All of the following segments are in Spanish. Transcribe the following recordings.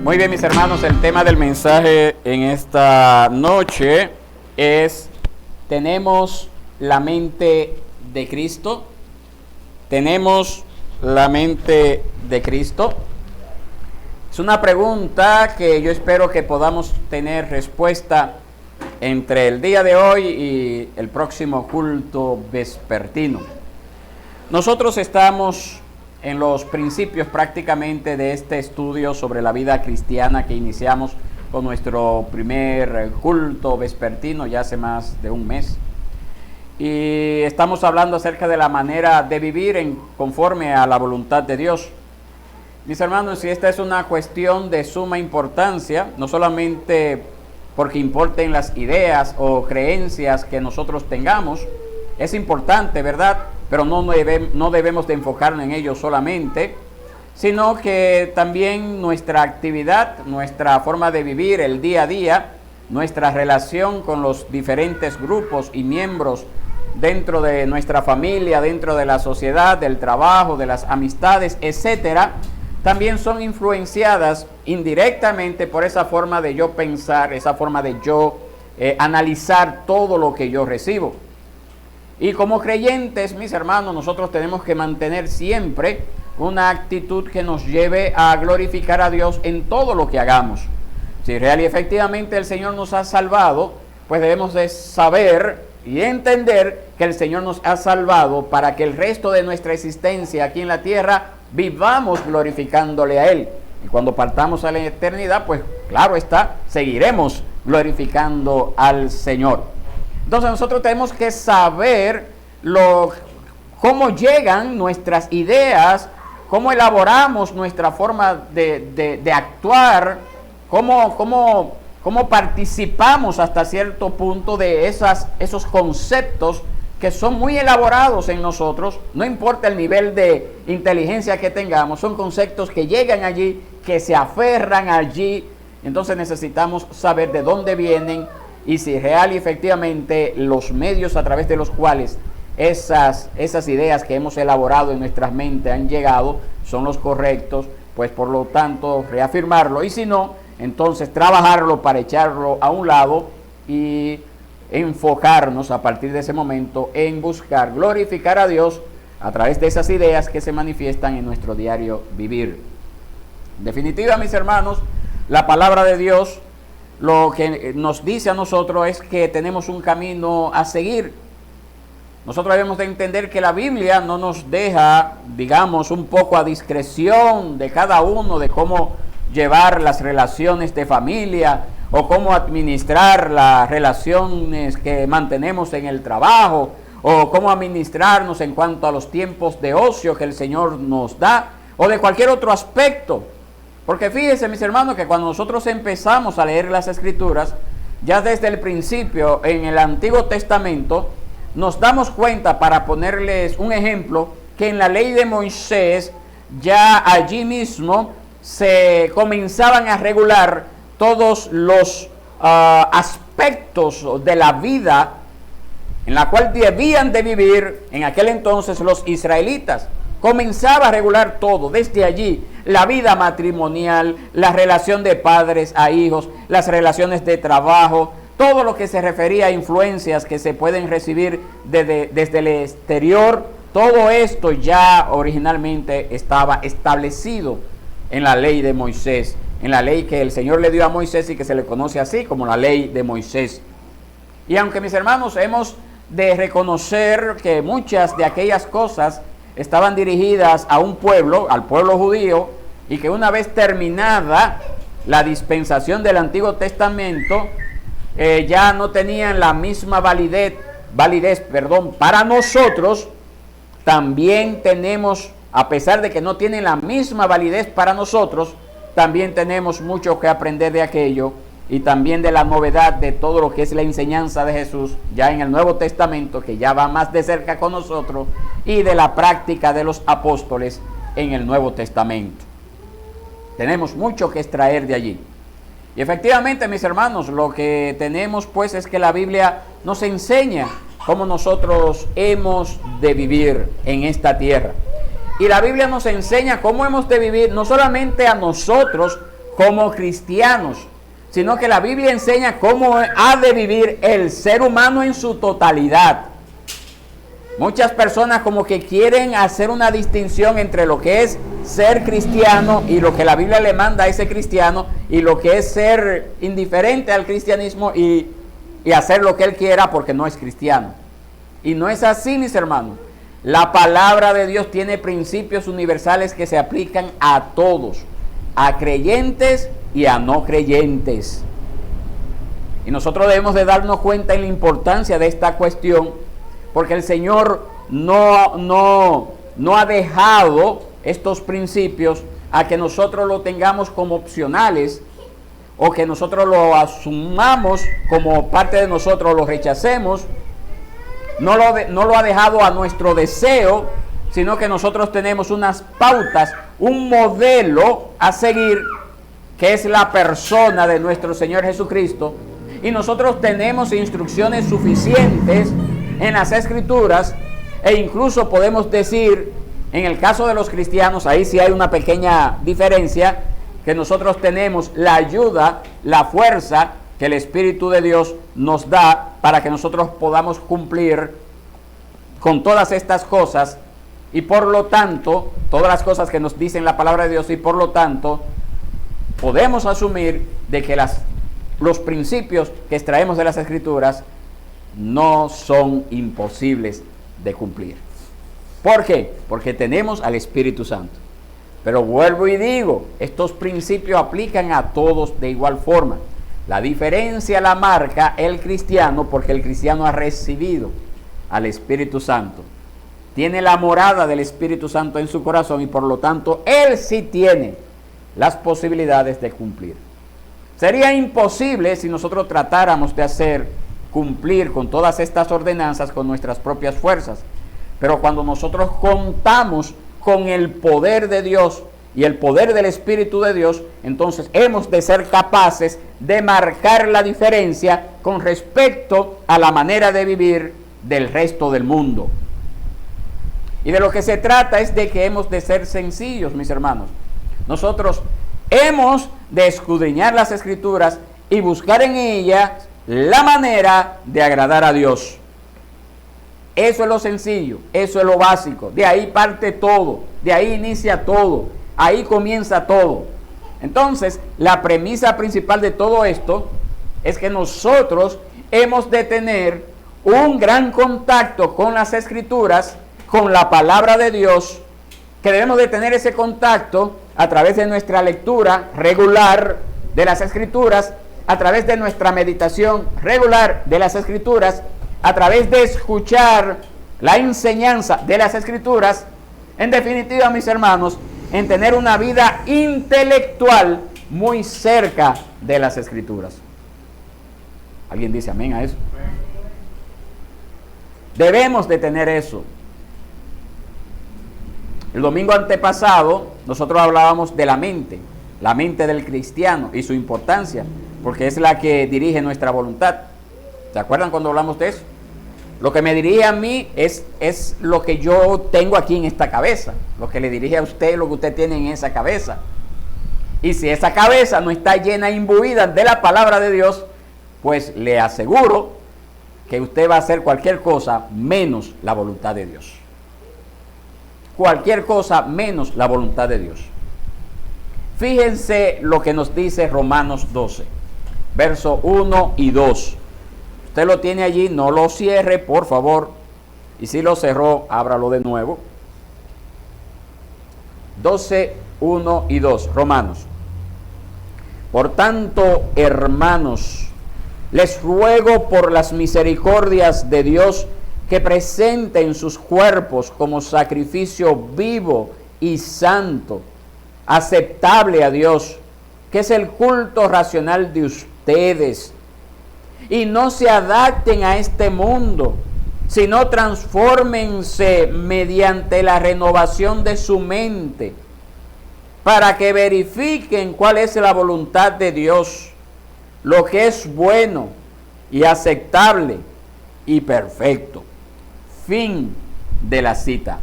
Muy bien, mis hermanos, el tema del mensaje en esta noche es: ¿tenemos la mente de Cristo? ¿Tenemos la mente de Cristo? Es una pregunta que yo espero que podamos tener respuesta entre el día de hoy y el próximo culto vespertino. Nosotros estamos en los principios prácticamente de este estudio sobre la vida cristiana que iniciamos con nuestro primer culto vespertino ya hace más de un mes. Y estamos hablando acerca de la manera de vivir conforme a la voluntad de Dios. Mis hermanos, y esta es una cuestión de suma importancia, no solamente porque importen las ideas o creencias que nosotros tengamos, es importante, ¿verdad? Pero no debemos de enfocarnos en ello solamente, sino que también nuestra actividad, nuestra forma de vivir el día a día, nuestra relación con los diferentes grupos y miembros dentro de nuestra familia, dentro de la sociedad, del trabajo, de las amistades, etcétera, también son influenciadas indirectamente por esa forma de yo pensar, esa forma de yo analizar todo lo que yo recibo. Y como creyentes, mis hermanos, nosotros tenemos que mantener siempre una actitud que nos lleve a glorificar a Dios en todo lo que hagamos. Si real y efectivamente el Señor nos ha salvado, pues debemos de saber y entender que el Señor nos ha salvado para que el resto de nuestra existencia aquí en la tierra vivamos glorificándole a Él. Y cuando partamos a la eternidad, pues claro está, seguiremos glorificando al Señor. Entonces nosotros tenemos que saber cómo llegan nuestras ideas, cómo elaboramos nuestra forma de actuar, cómo participamos hasta cierto punto de esos conceptos que son muy elaborados en nosotros. No importa el nivel de inteligencia que tengamos, son conceptos que llegan allí, que se aferran allí. Entonces necesitamos saber de dónde vienen y si real y efectivamente los medios a través de los cuales esas ideas que hemos elaborado en nuestras mentes han llegado son los correctos, pues por lo tanto reafirmarlo, y si no, entonces trabajarlo para echarlo a un lado y enfocarnos a partir de ese momento en buscar glorificar a Dios a través de esas ideas que se manifiestan en nuestro diario vivir. En definitiva, mis hermanos, la palabra de Dios lo que nos dice a nosotros es que tenemos un camino a seguir. Nosotros debemos de entender que la Biblia no nos deja, digamos, un poco a discreción de cada uno de cómo llevar las relaciones de familia o cómo administrar las relaciones que mantenemos en el trabajo o cómo administrarnos en cuanto a los tiempos de ocio que el Señor nos da o de cualquier otro aspecto. Porque fíjense, mis hermanos, que cuando nosotros empezamos a leer las Escrituras, ya desde el principio en el Antiguo Testamento, nos damos cuenta, para ponerles un ejemplo, que en la ley de Moisés, ya allí mismo se comenzaban a regular todos los aspectos de la vida en la cual debían de vivir en aquel entonces los israelitas. Comenzaba a regular todo desde allí: la vida matrimonial, la relación de padres a hijos, las relaciones de trabajo, todo lo que se refería a influencias que se pueden recibir desde el exterior. Todo esto ya originalmente estaba establecido en la ley de Moisés, en la ley que el Señor le dio a Moisés y que se le conoce así como la ley de Moisés. Y aunque, mis hermanos, hemos de reconocer que muchas de aquellas cosas estaban dirigidas a un pueblo, al pueblo judío, y que una vez terminada la dispensación del Antiguo Testamento, ya no tenían la misma validez para nosotros. También tenemos, a pesar de que no tienen la misma validez para nosotros, también tenemos mucho que aprender de aquello y también de la novedad de todo lo que es la enseñanza de Jesús ya en el Nuevo Testamento, que ya va más de cerca con nosotros, y de la práctica de los apóstoles en el Nuevo Testamento. Tenemos mucho que extraer de allí. Y efectivamente, mis hermanos, lo que tenemos pues es que la Biblia nos enseña cómo nosotros hemos de vivir en esta tierra. Y la Biblia nos enseña cómo hemos de vivir, no solamente a nosotros como cristianos, sino que la Biblia enseña cómo ha de vivir el ser humano en su totalidad. Muchas personas como que quieren hacer una distinción entre lo que es ser cristiano y lo que la Biblia le manda a ese cristiano, y lo que es ser indiferente al cristianismo y hacer lo que él quiera porque no es cristiano. Y no es así, mis hermanos. La palabra de Dios tiene principios universales que se aplican a todos, a creyentes y a no creyentes. Y nosotros debemos de darnos cuenta en la importancia de esta cuestión, porque el Señor no ha dejado estos principios a que nosotros lo tengamos como opcionales, o que nosotros lo asumamos como parte de nosotros, lo rechacemos. No lo ha dejado a nuestro deseo, sino que nosotros tenemos unas pautas, un modelo a seguir, que es la persona de nuestro Señor Jesucristo. Y nosotros tenemos instrucciones suficientes en las Escrituras, e incluso podemos decir, en el caso de los cristianos, ahí sí hay una pequeña diferencia, que nosotros tenemos la ayuda, la fuerza que el Espíritu de Dios nos da para que nosotros podamos cumplir con todas estas cosas, y por lo tanto, todas las cosas que nos dicen la palabra de Dios, y por lo tanto, podemos asumir de que los principios que extraemos de las Escrituras no son imposibles de cumplir. ¿Por qué? Porque tenemos al Espíritu Santo. Pero vuelvo y digo, estos principios aplican a todos de igual forma. La diferencia la marca el cristiano, porque el cristiano ha recibido al Espíritu Santo. Tiene la morada del Espíritu Santo en su corazón, y por lo tanto, él sí tiene las posibilidades de cumplir. Sería imposible si nosotros tratáramos de hacer cumplir con todas estas ordenanzas con nuestras propias fuerzas. Pero cuando nosotros contamos con el poder de Dios y el poder del Espíritu de Dios, entonces hemos de ser capaces de marcar la diferencia con respecto a la manera de vivir del resto del mundo. Y de lo que se trata es de que hemos de ser sencillos, mis hermanos. Nosotros hemos de escudriñar las Escrituras y buscar en ellas la manera de agradar a Dios. Eso es lo sencillo, eso es lo básico. De ahí parte todo, de ahí inicia todo, ahí comienza todo. Entonces, la premisa principal de todo esto es que nosotros hemos de tener un gran contacto con las Escrituras, con la palabra de Dios, que debemos de tener ese contacto a través de nuestra lectura regular de las Escrituras, a través de nuestra meditación regular de las Escrituras, a través de escuchar la enseñanza de las Escrituras. En definitiva, mis hermanos, en tener una vida intelectual muy cerca de las Escrituras. ¿Alguien dice amén a eso? Debemos de tener eso. El domingo antepasado nosotros hablábamos de la mente del cristiano y su importancia, porque es la que dirige nuestra voluntad. ¿Se acuerdan cuando hablamos de eso? Lo que me dirige a mí es lo que yo tengo aquí en esta cabeza. Lo que le dirige a usted, lo que usted tiene en esa cabeza. Y si esa cabeza no está llena, imbuida de la palabra de Dios, pues le aseguro que usted va a hacer cualquier cosa menos la voluntad de Dios. Cualquier cosa menos la voluntad de Dios. Fíjense lo que nos dice Romanos 12, verso 1 y 2. Usted lo tiene allí, no lo cierre, por favor. Y si lo cerró, ábralo de nuevo. 12, 1 y 2, Romanos. Por tanto, hermanos, les ruego por las misericordias de Dios que presenten sus cuerpos como sacrificio vivo y santo, aceptable a Dios, que es el culto racional de ustedes. Y no se adapten a este mundo, sino transfórmense mediante la renovación de su mente, para que verifiquen cuál es la voluntad de Dios, lo que es bueno y aceptable y perfecto. Fin de la cita.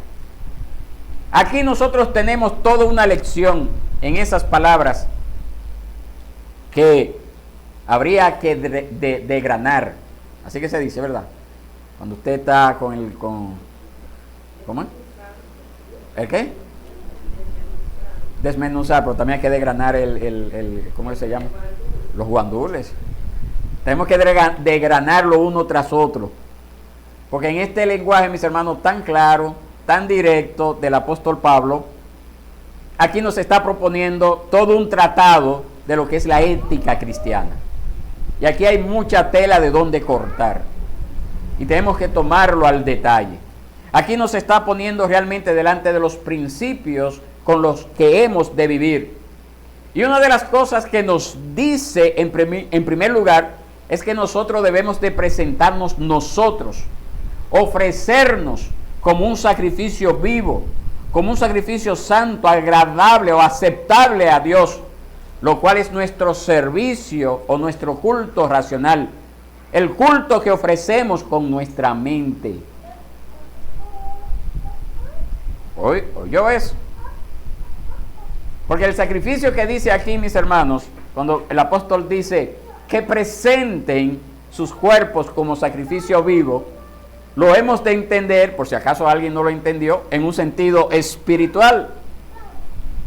Aquí nosotros tenemos toda una lección en esas palabras que habría que degranar. Así que se dice, ¿verdad? Cuando usted está ¿cómo es? ¿El qué? Desmenuzar, pero también hay que degranar ¿cómo se llama? Los guandules. Tenemos que degranarlo uno tras otro. Porque en este lenguaje, mis hermanos, tan claro, tan directo del apóstol Pablo, aquí nos está proponiendo todo un tratado de lo que es la ética cristiana. Y aquí hay mucha tela de dónde cortar. Y tenemos que tomarlo al detalle. Aquí nos está poniendo realmente delante de los principios con los que hemos de vivir. Y una de las cosas que nos dice en primer lugar es que nosotros debemos de presentarnos nosotros, ofrecernos como un sacrificio vivo, como un sacrificio santo, agradable o aceptable a Dios, lo cual es nuestro servicio o nuestro culto racional, el culto que ofrecemos con nuestra mente. ¿Oyó eso? Porque el sacrificio que dice aquí, mis hermanos, cuando el apóstol dice que presenten sus cuerpos como sacrificio vivo, lo hemos de entender, por si acaso alguien no lo entendió, en un sentido espiritual.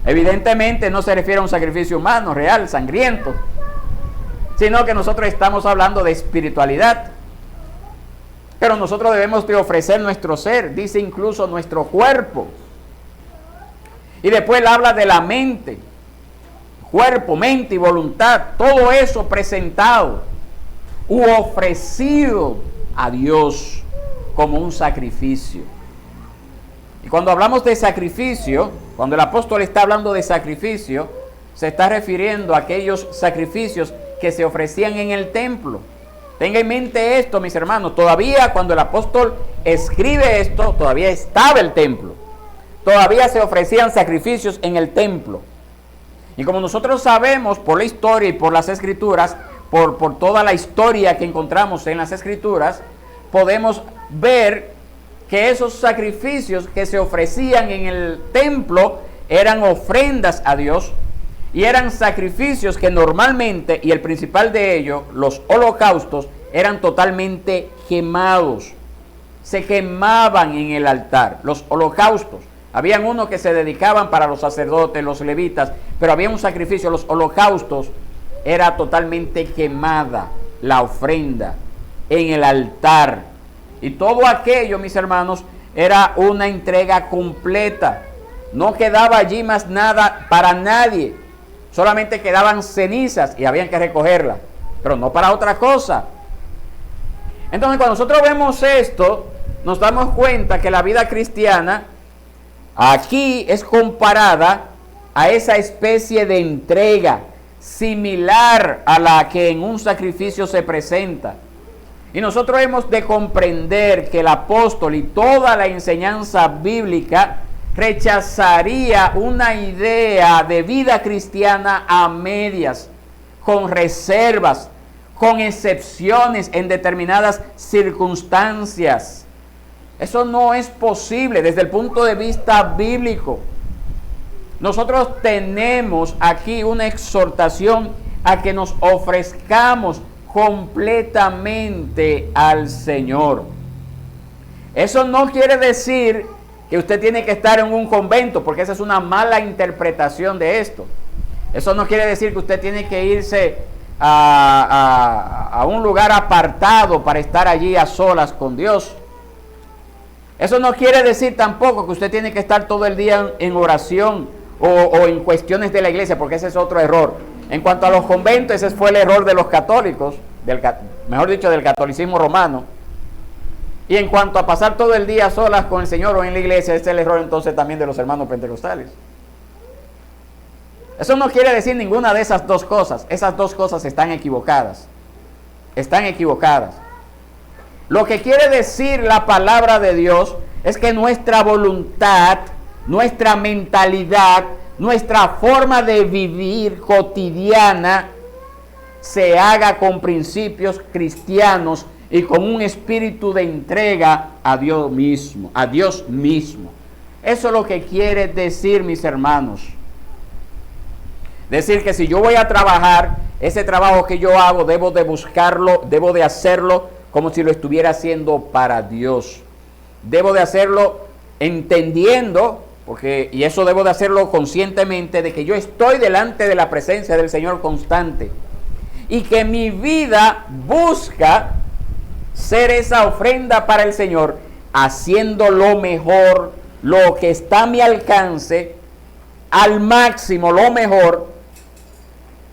Evidentemente no se refiere a un sacrificio humano, real, sangriento, sino que nosotros estamos hablando de espiritualidad. Pero nosotros debemos de ofrecer nuestro ser, dice incluso nuestro cuerpo. Y después él habla de la mente, cuerpo, mente y voluntad, todo eso presentado u ofrecido a Dios como un sacrificio. Y cuando hablamos de sacrificio, cuando el apóstol está hablando de sacrificio, se está refiriendo a aquellos sacrificios que se ofrecían en el templo. Tenga en mente esto, mis hermanos, todavía cuando el apóstol escribe esto, todavía estaba el templo. Todavía se ofrecían sacrificios en el templo. Y como nosotros sabemos por la historia y por las escrituras, por toda la historia que encontramos en las escrituras, podemos ver que esos sacrificios que se ofrecían en el templo eran ofrendas a Dios y eran sacrificios que normalmente, y el principal de ellos, los holocaustos, eran totalmente quemados. Se quemaban en el altar, los holocaustos. Habían unos que se dedicaban para los sacerdotes, los levitas, pero había un sacrificio, los holocaustos, era totalmente quemada la ofrenda en el altar. Y todo aquello, mis hermanos, era una entrega completa. No quedaba allí más nada para nadie. Solamente quedaban cenizas y habían que recogerlas, pero no para otra cosa. Entonces, cuando nosotros vemos esto, nos damos cuenta que la vida cristiana aquí es comparada a esa especie de entrega similar a la que en un sacrificio se presenta. Y nosotros hemos de comprender que el apóstol y toda la enseñanza bíblica rechazaría una idea de vida cristiana a medias, con reservas, con excepciones en determinadas circunstancias. Eso no es posible desde el punto de vista bíblico. Nosotros tenemos aquí una exhortación a que nos ofrezcamos completamente al Señor. Eso no quiere decir que usted tiene que estar en un convento, porque esa es una mala interpretación de esto. Eso no quiere decir que usted tiene que irse a un lugar apartado para estar allí a solas con Dios. Eso no quiere decir tampoco que usted tiene que estar todo el día en oración o en cuestiones de la iglesia, porque ese es otro error. En cuanto a los conventos, ese fue el error de los católicos, mejor dicho, del catolicismo romano. Y en cuanto a pasar todo el día a solas con el Señor o en la iglesia, ese es el error entonces también de los hermanos pentecostales. Eso no quiere decir ninguna de esas dos cosas. Esas dos cosas están equivocadas. Están equivocadas. Lo que quiere decir la palabra de Dios es que nuestra voluntad, nuestra mentalidad, nuestra forma de vivir cotidiana se haga con principios cristianos y con un espíritu de entrega a Dios mismo, a Dios mismo. Eso es lo que quiere decir, mis hermanos. Decir que si yo voy a trabajar Ese trabajo que yo hago debo de buscarlo, debo de hacerlo como si lo estuviera haciendo para Dios. Debo de hacerlo entendiendo, y eso debo de hacerlo conscientemente, de que yo estoy delante de la presencia del Señor constante. Y que mi vida busca ser esa ofrenda para el Señor, haciendo lo mejor, lo que está a mi alcance, al máximo, lo mejor,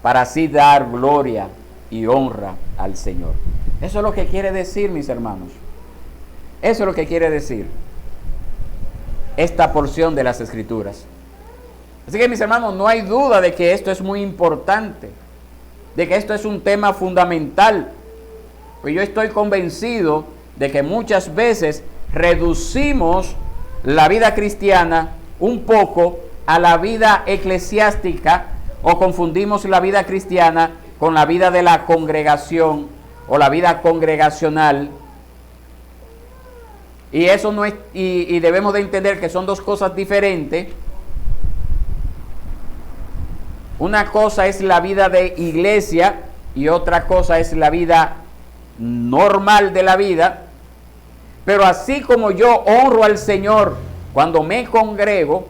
para así dar gloria y honra al Señor. Eso es lo que quiere decir, mis hermanos. Eso es lo que quiere decir esta porción de las Escrituras. Así que, mis hermanos, no hay duda de que esto es muy importante, de que esto es un tema fundamental. Pues yo estoy convencido de que muchas veces reducimos la vida cristiana un poco a la vida eclesiástica, o confundimos la vida cristiana con la vida de la congregación o la vida congregacional. Y eso no es, y debemos de entender que son dos cosas diferentes. Una cosa es la vida de iglesia y otra cosa es la vida normal de la vida. Pero así como yo honro al Señor cuando me congrego,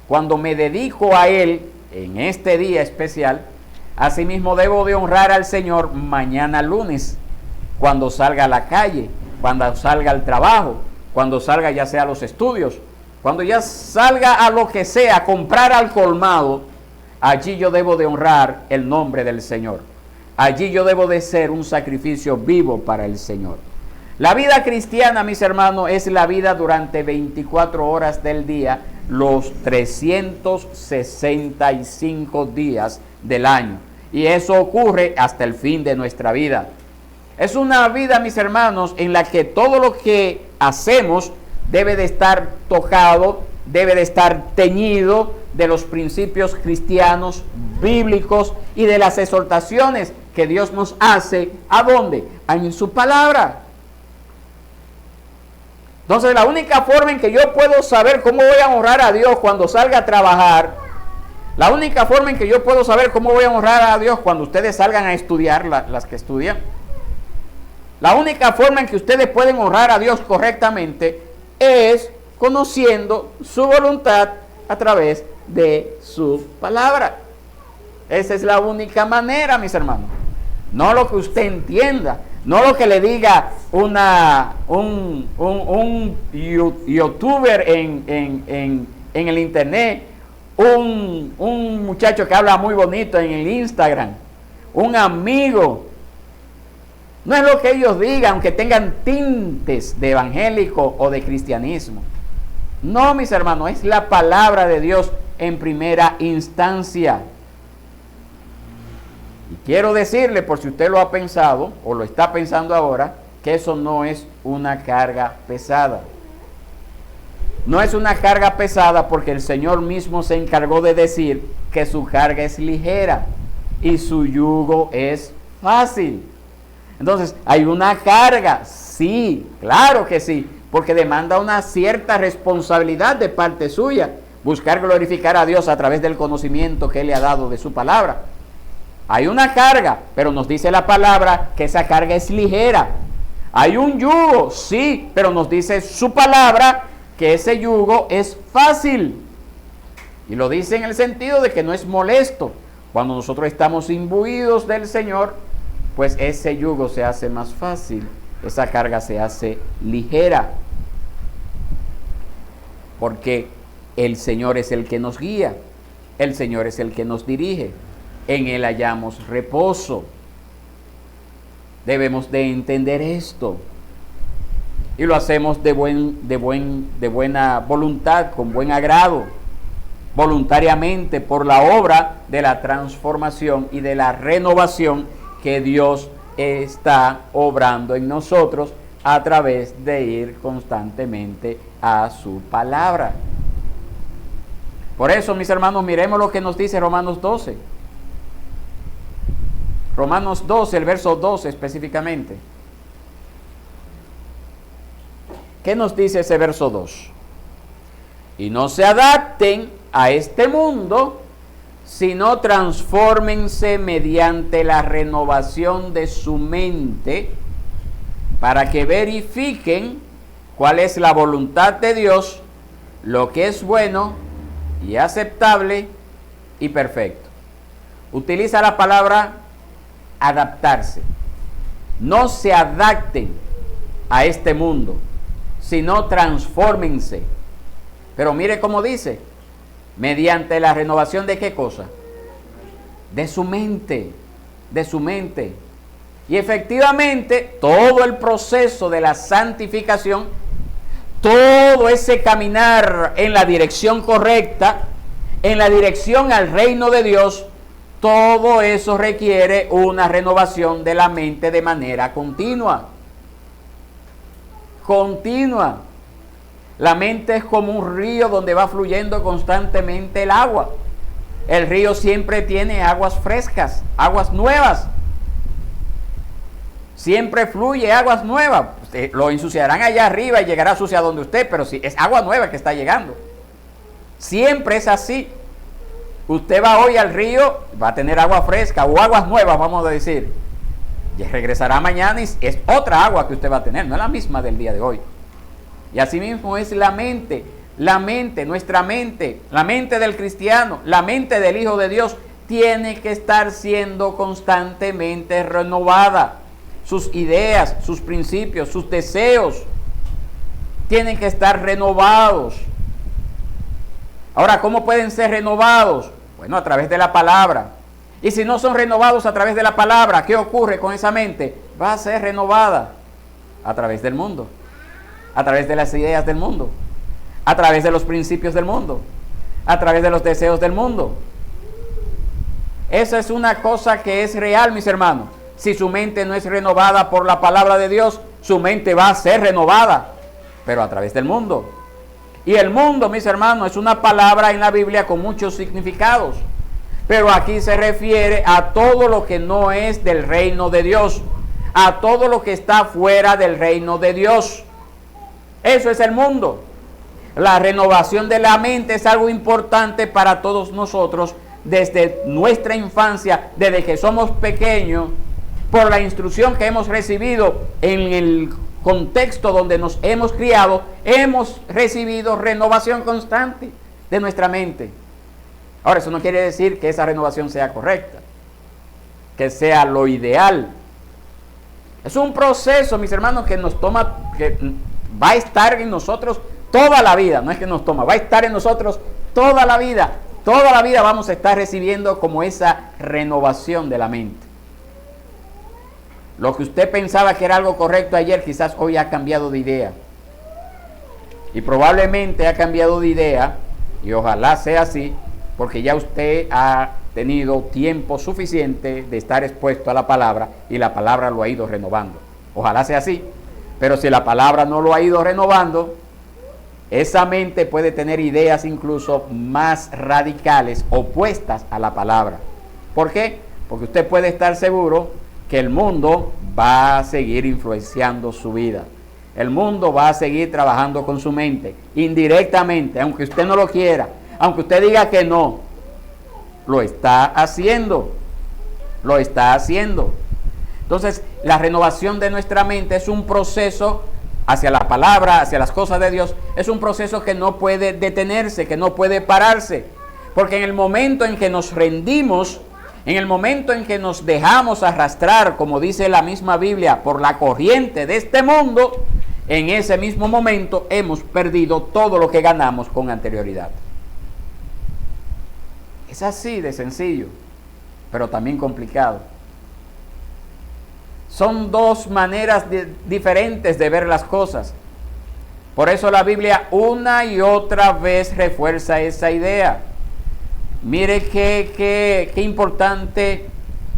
cuando me dedico a Él en este día especial, asimismo debo de honrar al Señor mañana lunes, cuando salga a la calle, cuando salga al trabajo, cuando salga ya sea a los estudios, cuando ya salga a lo que sea, a comprar al colmado. Allí yo debo de honrar el nombre del Señor. Allí yo debo de ser un sacrificio vivo para el Señor. La vida cristiana, mis hermanos, es la vida durante 24 horas del día, los 365 días del año. Y eso ocurre hasta el fin de nuestra vida. Es una vida, mis hermanos, en la que todo lo que hacemos debe de estar tocado, debe de estar teñido de los principios cristianos, bíblicos y de las exhortaciones que Dios nos hace. ¿A dónde? En su palabra. Entonces, la única forma en que yo puedo saber cómo voy a honrar a Dios cuando salga a trabajar, la única forma en que yo puedo saber cómo voy a honrar a Dios cuando ustedes salgan a estudiar, las que estudian, la única forma en que ustedes pueden honrar a Dios correctamente es conociendo su voluntad a través de su palabra. Esa es la única manera, mis hermanos. No lo que usted entienda, no lo que le diga un youtuber en el internet, un muchacho que habla muy bonito en el Instagram, un amigo. No es lo que ellos digan, aunque tengan tintes de evangélico o de cristianismo. No, mis hermanos, es la palabra de Dios en primera instancia. Y quiero decirle, por si usted lo ha pensado o lo está pensando ahora, que eso no es una carga pesada. No es una carga pesada porque el Señor mismo se encargó de decir que su carga es ligera y su yugo es fácil. Entonces, ¿hay una carga? Sí, claro que sí, porque demanda una cierta responsabilidad de parte suya, buscar glorificar a Dios a través del conocimiento que Él le ha dado de su palabra. Hay una carga, pero nos dice la palabra que esa carga es ligera. Hay un yugo, sí, pero nos dice su palabra que ese yugo es fácil. Y lo dice en el sentido de que no es molesto. Cuando nosotros estamos imbuidos del Señor, pues ese yugo se hace más fácil, esa carga se hace ligera. Porque el Señor es el que nos guía, el Señor es el que nos dirige, en Él hallamos reposo. Debemos de entender esto. Y lo hacemos de buena voluntad, con buen agrado, voluntariamente, por la obra de la transformación y de la renovación que Dios está obrando en nosotros a través de ir constantemente a su palabra. Por eso, mis hermanos, miremos lo que nos dice Romanos 12. Romanos 12, el verso 12 específicamente. ¿Qué nos dice ese verso 2? Y no se adapten a este mundo, sino transfórmense mediante la renovación de su mente, para que verifiquen cuál es la voluntad de Dios, lo que es bueno y aceptable y perfecto. Utiliza la palabra adaptarse. No se adapten a este mundo, sino transfórmense. Pero mire cómo dice, mediante la renovación de qué cosa, de su mente, de su mente. Y efectivamente, todo el proceso de la santificación, todo ese caminar en la dirección correcta, en la dirección al reino de Dios, todo eso requiere una renovación de la mente de manera continua. Continua. La mente es como un río donde va fluyendo constantemente el agua. El río siempre tiene aguas frescas, aguas nuevas. Siempre fluye aguas nuevas. Lo ensuciarán allá arriba y llegará sucia donde usted, pero si es agua nueva que está llegando. Siempre es así. Usted va hoy al río, va a tener agua fresca o aguas nuevas, vamos a decir. Y regresará mañana y es otra agua que usted va a tener, no es la misma del día de hoy. Y así mismo es la mente, nuestra mente, la mente del cristiano, la mente del Hijo de Dios, tiene que estar siendo constantemente renovada. Sus ideas, sus principios, sus deseos, tienen que estar renovados. Ahora, ¿cómo pueden ser renovados? Bueno, a través de la palabra. Y si no son renovados a través de la palabra, ¿qué ocurre con esa mente? Va a ser renovada a través del mundo, a través de las ideas del mundo, a través de los principios del mundo, a través de los deseos del mundo. Esa es una cosa que es real, mis hermanos. Si su mente no es renovada por la palabra de Dios, su mente va a ser renovada, pero a través del mundo. Y el mundo, mis hermanos, es una palabra en la Biblia con muchos significados. Pero aquí se refiere a todo lo que no es del reino de Dios, a todo lo que está fuera del reino de Dios. Eso es el mundo. La renovación de la mente es algo importante para todos nosotros desde nuestra infancia, desde que somos pequeños, por la instrucción que hemos recibido en el contexto donde nos hemos criado, hemos recibido renovación constante de nuestra mente. Ahora, eso no quiere decir que esa renovación sea correcta, que sea lo ideal. Es un proceso, mis hermanos, que nos toma, que va a estar en nosotros toda la vida. No es que nos toma, va a estar en nosotros toda la vida. Toda la vida vamos a estar recibiendo como esa renovación de la mente. Lo que usted pensaba que era algo correcto ayer, quizás hoy ha cambiado de idea. Y probablemente ha cambiado de idea, y ojalá sea así, porque ya usted ha tenido tiempo suficiente de estar expuesto a la palabra y la palabra lo ha ido renovando. Ojalá sea así. Pero si la palabra no lo ha ido renovando, esa mente puede tener ideas incluso más radicales, opuestas a la palabra. ¿Por qué? Porque usted puede estar seguro que el mundo va a seguir influenciando su vida. El mundo va a seguir trabajando con su mente, indirectamente, aunque usted no lo quiera, aunque usted diga que no, lo está haciendo. Lo está haciendo. Entonces, la renovación de nuestra mente es un proceso hacia la palabra, hacia las cosas de Dios. Es un proceso que no puede detenerse, que no puede pararse. Porque en el momento en que nos rendimos, en el momento en que nos dejamos arrastrar, como dice la misma Biblia, por la corriente de este mundo, en ese mismo momento hemos perdido todo lo que ganamos con anterioridad. Es así de sencillo, pero también complicado. Son dos maneras diferentes de ver las cosas. Por eso la Biblia una y otra vez refuerza esa idea. Mire qué importante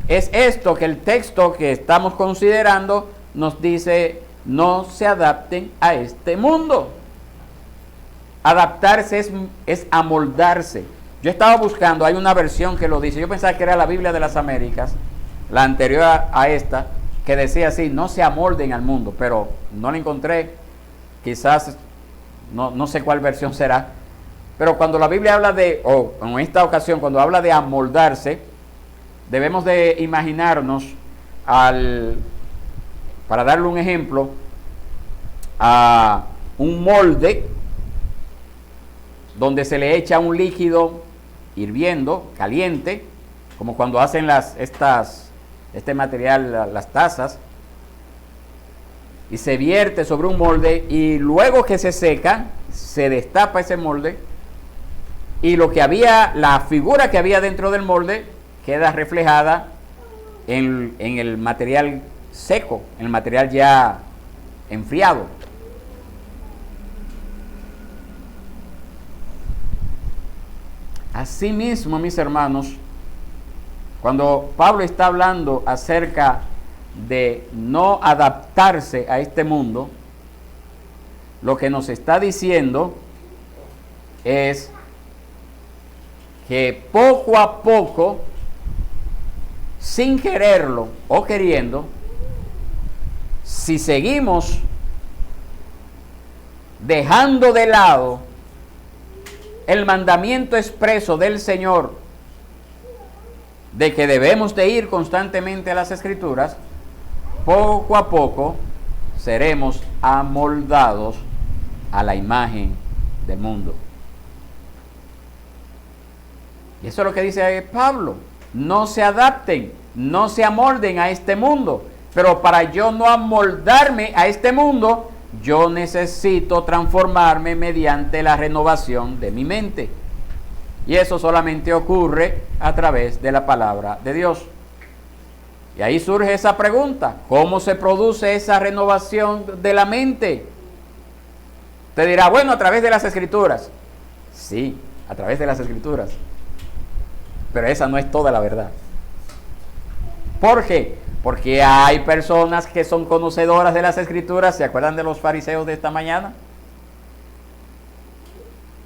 es esto, que el texto que estamos considerando nos dice: no se adapten a este mundo. Adaptarse es amoldarse. Yo estaba buscando, hay una versión que lo dice, yo pensaba que era la Biblia de las Américas, la anterior a esta, que decía así: no se amolden al mundo, pero no la encontré, quizás, no sé cuál versión será, Pero cuando la Biblia habla de, o en esta ocasión, cuando habla de amoldarse, debemos de imaginarnos para darle un ejemplo, a un molde donde se le echa un líquido hirviendo, caliente, como cuando hacen este material, las tazas, y se vierte sobre un molde, y luego que se seca, se destapa ese molde, y la figura que había dentro del molde queda reflejada en el material seco, en el material ya enfriado. Asimismo, mis hermanos, cuando Pablo está hablando acerca de no adaptarse a este mundo, lo que nos está diciendo es que poco a poco, sin quererlo o queriendo, si seguimos dejando de lado el mandamiento expreso del Señor de que debemos de ir constantemente a las Escrituras, poco a poco seremos amoldados a la imagen del mundo. Y eso es lo que dice Pablo: no se adapten, no se amolden a este mundo. Pero para yo no amoldarme a este mundo, yo necesito transformarme mediante la renovación de mi mente. Y eso solamente ocurre a través de la palabra de Dios. Y ahí surge esa pregunta: ¿cómo se produce esa renovación de la mente? Usted dirá, bueno, a través de las Escrituras. Sí, a través de las Escrituras. Pero esa no es toda la verdad. ¿Por qué? Porque hay personas que son conocedoras de las Escrituras. ¿Se acuerdan de los fariseos de esta mañana?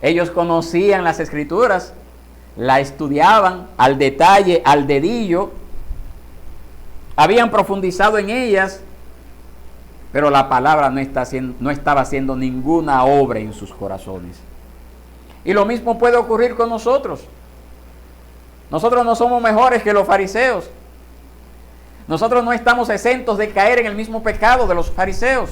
Ellos conocían las Escrituras, la estudiaban al detalle, al dedillo, habían profundizado en ellas, pero la palabra no estaba haciendo ninguna obra en sus corazones. Y lo mismo puede ocurrir con nosotros. Nosotros no somos mejores que los fariseos. Nosotros no estamos exentos de caer en el mismo pecado de los fariseos.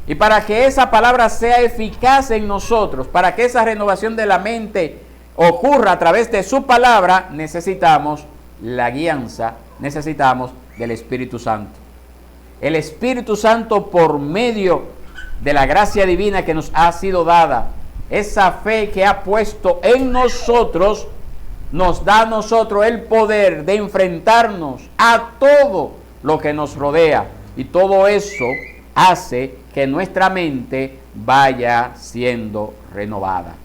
Y para que esa palabra sea eficaz en nosotros, para que esa renovación de la mente ocurra a través de su palabra, necesitamos la guianza, necesitamos del Espíritu Santo. El Espíritu Santo, por medio de la gracia divina que nos ha sido dada, esa fe que ha puesto en nosotros, nos da a nosotros el poder de enfrentarnos a todo lo que nos rodea. Y todo eso hace que nuestra mente vaya siendo renovada.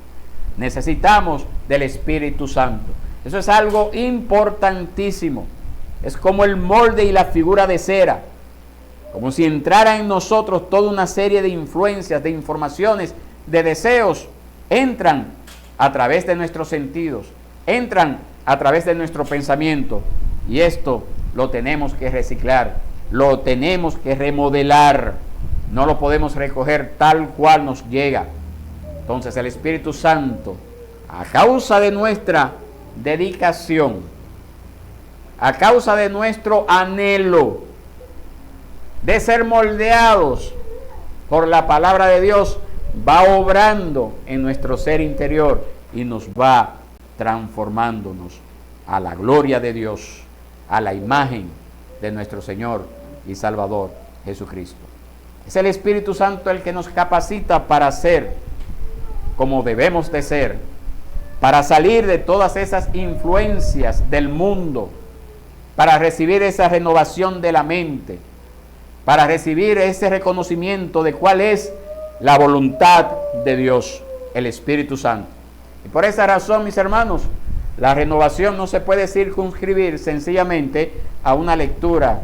Necesitamos del Espíritu Santo. Eso es algo importantísimo. Es como el molde y la figura de cera. Como si entrara en nosotros toda una serie de influencias, de informaciones, de deseos. Entran a través de nuestros sentidos. Entran a través de nuestro pensamiento. Y esto lo tenemos que reciclar. Lo tenemos que remodelar. No lo podemos recoger tal cual nos llega. Entonces el Espíritu Santo, a causa de nuestra dedicación, a causa de nuestro anhelo de ser moldeados por la palabra de Dios, va obrando en nuestro ser interior y nos va transformándonos a la gloria de Dios, a la imagen de nuestro Señor y Salvador Jesucristo. Es el Espíritu Santo el que nos capacita para ser como debemos de ser, para salir de todas esas influencias del mundo, para recibir esa renovación de la mente, para recibir ese reconocimiento de cuál es la voluntad de Dios, el Espíritu Santo. Y por esa razón, mis hermanos, la renovación no se puede circunscribir sencillamente a una lectura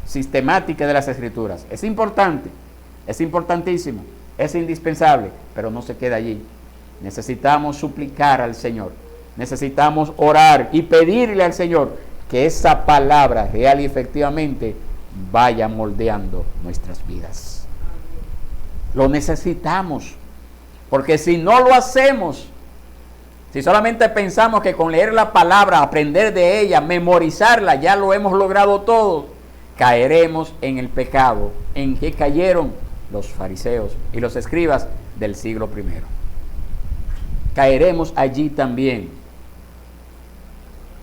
sistemática de las Escrituras. Es importante, es importantísimo, es indispensable, pero no se queda allí. Necesitamos suplicar al Señor, necesitamos orar y pedirle al Señor que esa palabra real y efectivamente vaya moldeando nuestras vidas. Lo necesitamos, Porque si no lo hacemos, si solamente pensamos que con leer la palabra, aprender de ella, memorizarla, ya lo hemos logrado todo, caeremos en el pecado en que cayeron los fariseos y los escribas del siglo I. Caeremos allí también.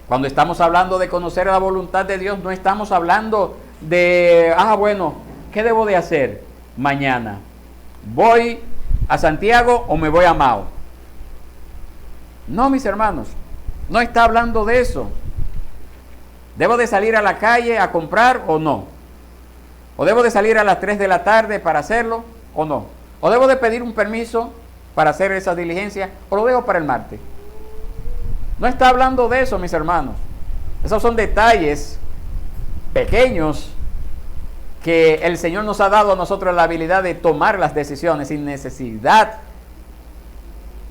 Cuando estamos hablando de conocer la voluntad de Dios, no estamos hablando de, bueno, ¿qué debo de hacer mañana? ¿Voy a Santiago o me voy a Mao? No, mis hermanos, no está hablando de eso. ¿Debo de salir a la calle a comprar o no? ¿O debo de salir a las 3 de la tarde para hacerlo o no? ¿O debo de pedir un permiso para hacer esa diligencia o lo dejo para el martes? No está hablando de eso, mis hermanos. Esos son detalles pequeños que el Señor nos ha dado a nosotros la habilidad de tomar las decisiones sin necesidad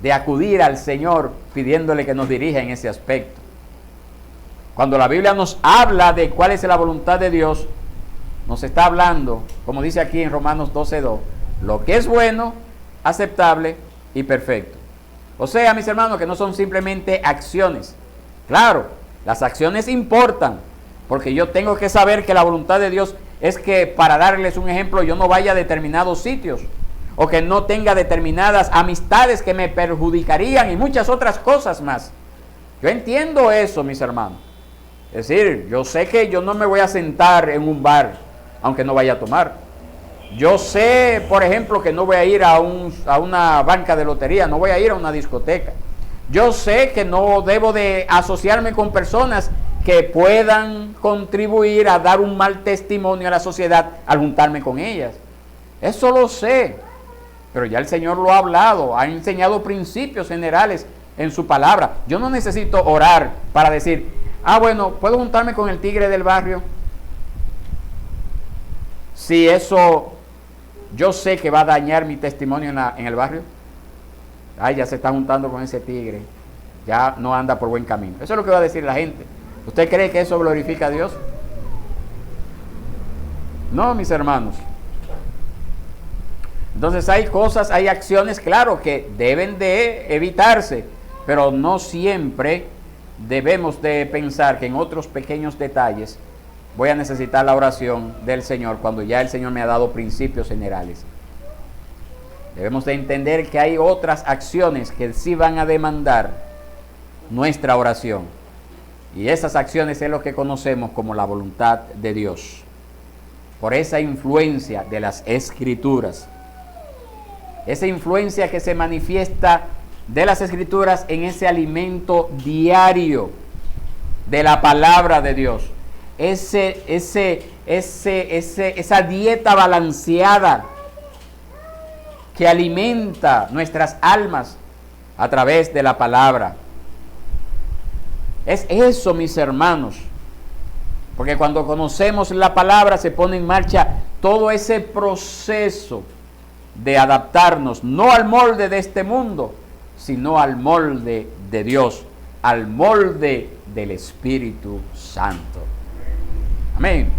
de acudir al Señor pidiéndole que nos dirija en ese aspecto. Cuando la Biblia nos habla de cuál es la voluntad de Dios, nos está hablando, como dice aquí en Romanos 12:2, lo que es bueno, aceptable y perfecto. O sea, mis hermanos, que no son simplemente acciones. Claro, las acciones importan, porque yo tengo que saber que la voluntad de Dios es que, para darles un ejemplo, yo no vaya a determinados sitios, o que no tenga determinadas amistades que me perjudicarían y muchas otras cosas más. Yo entiendo eso, mis hermanos. Es decir, yo sé que yo no me voy a sentar en un bar, aunque no vaya a tomar. Yo sé, por ejemplo, que no voy a ir a una banca de lotería, no voy a ir a una discoteca. Yo sé que no debo de asociarme con personas que puedan contribuir a dar un mal testimonio a la sociedad al juntarme con ellas. Eso lo sé, pero ya el Señor lo ha hablado, ha enseñado principios generales en su palabra. Yo no necesito orar para decir, bueno, ¿puedo juntarme con el tigre del barrio? Si eso yo sé que va a dañar mi testimonio en el barrio. Ya se está juntando con ese tigre, ya no anda por buen camino. Eso es lo que va a decir la gente. ¿Usted cree que eso glorifica a Dios? No, mis hermanos. Entonces hay cosas, hay acciones, claro, que deben de evitarse, pero no siempre debemos de pensar que en otros pequeños detalles voy a necesitar la oración del Señor cuando ya el Señor me ha dado principios generales. Debemos de entender que hay otras acciones que sí van a demandar nuestra oración. Y esas acciones es lo que conocemos como la voluntad de Dios. Por esa influencia de las Escrituras. Esa influencia que se manifiesta de las Escrituras en ese alimento diario de la palabra de Dios. Esa dieta balanceada que alimenta nuestras almas a través de la palabra. Es eso, mis hermanos, porque cuando conocemos la palabra se pone en marcha todo ese proceso de adaptarnos, no al molde de este mundo, sino al molde de Dios, al molde del Espíritu Santo. Amén.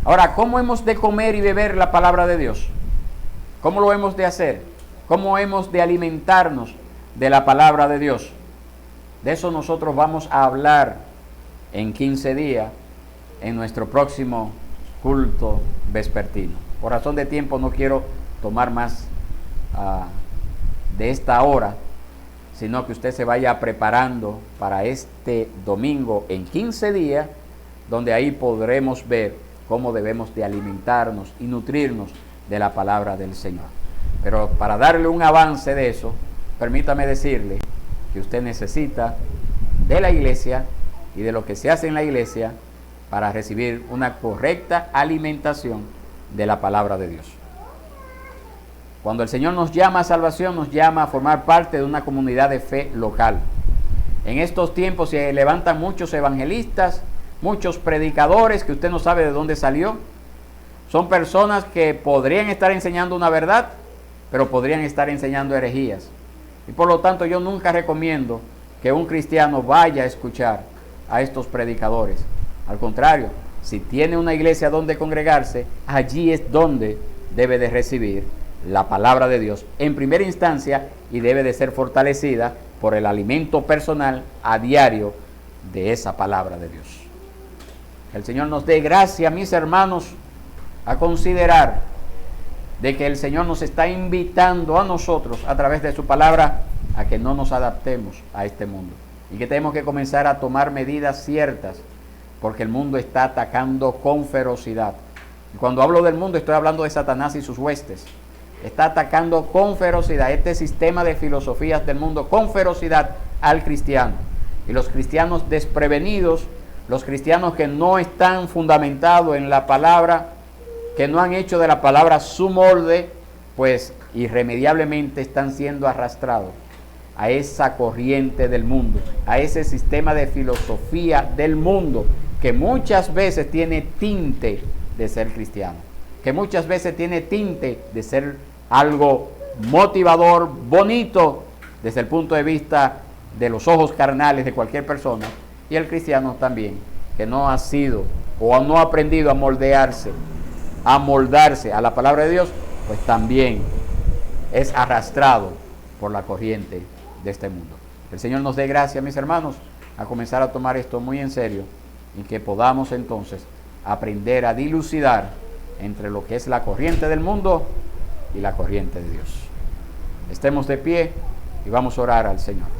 Ahora, ¿cómo hemos de comer y beber la palabra de Dios? ¿Cómo lo hemos de hacer? ¿Cómo hemos de alimentarnos de la palabra de Dios? De eso nosotros vamos a hablar en 15 días en nuestro próximo culto vespertino. Por razón de tiempo no quiero tomar más de esta hora, sino que usted se vaya preparando para este domingo en 15 días, donde ahí podremos ver cómo debemos de alimentarnos y nutrirnos de la palabra del Señor. Pero para darle un avance de eso, permítame decirle que usted necesita de la iglesia y de lo que se hace en la iglesia para recibir una correcta alimentación de la palabra de Dios. Cuando el Señor nos llama a salvación, nos llama a formar parte de una comunidad de fe local. En estos tiempos se levantan muchos evangelistas, muchos predicadores que usted no sabe de dónde salió. Son personas que podrían estar enseñando una verdad, pero podrían estar enseñando herejías. Y por lo tanto yo nunca recomiendo que un cristiano vaya a escuchar a estos predicadores. Al contrario, si tiene una iglesia donde congregarse, allí es donde debe de recibir la palabra de Dios en primera instancia y debe de ser fortalecida por el alimento personal a diario de esa palabra de Dios. Que el Señor nos dé gracia, mis hermanos, a considerar de que el Señor nos está invitando a nosotros a través de su palabra a que no nos adaptemos a este mundo y que tenemos que comenzar a tomar medidas ciertas porque el mundo está atacando con ferocidad. Y cuando hablo del mundo estoy hablando de Satanás y sus huestes. Está atacando con ferocidad este sistema de filosofías del mundo, con ferocidad al cristiano. Y los cristianos desprevenidos, los cristianos que no están fundamentados en la palabra, que no han hecho de la palabra su molde, pues irremediablemente están siendo arrastrados a esa corriente del mundo, a ese sistema de filosofía del mundo que muchas veces tiene tinte de ser cristiano, que muchas veces tiene tinte de ser algo motivador, bonito desde el punto de vista de los ojos carnales de cualquier persona, y el cristiano también, que no ha sido o no ha aprendido a moldearse, a moldarse a la palabra de Dios, pues también es arrastrado por la corriente de este mundo. El Señor nos dé gracia, mis hermanos, a comenzar a tomar esto muy en serio y que podamos entonces aprender a dilucidar entre lo que es la corriente del mundo y la corriente de Dios. Estemos de pie y vamos a orar al Señor.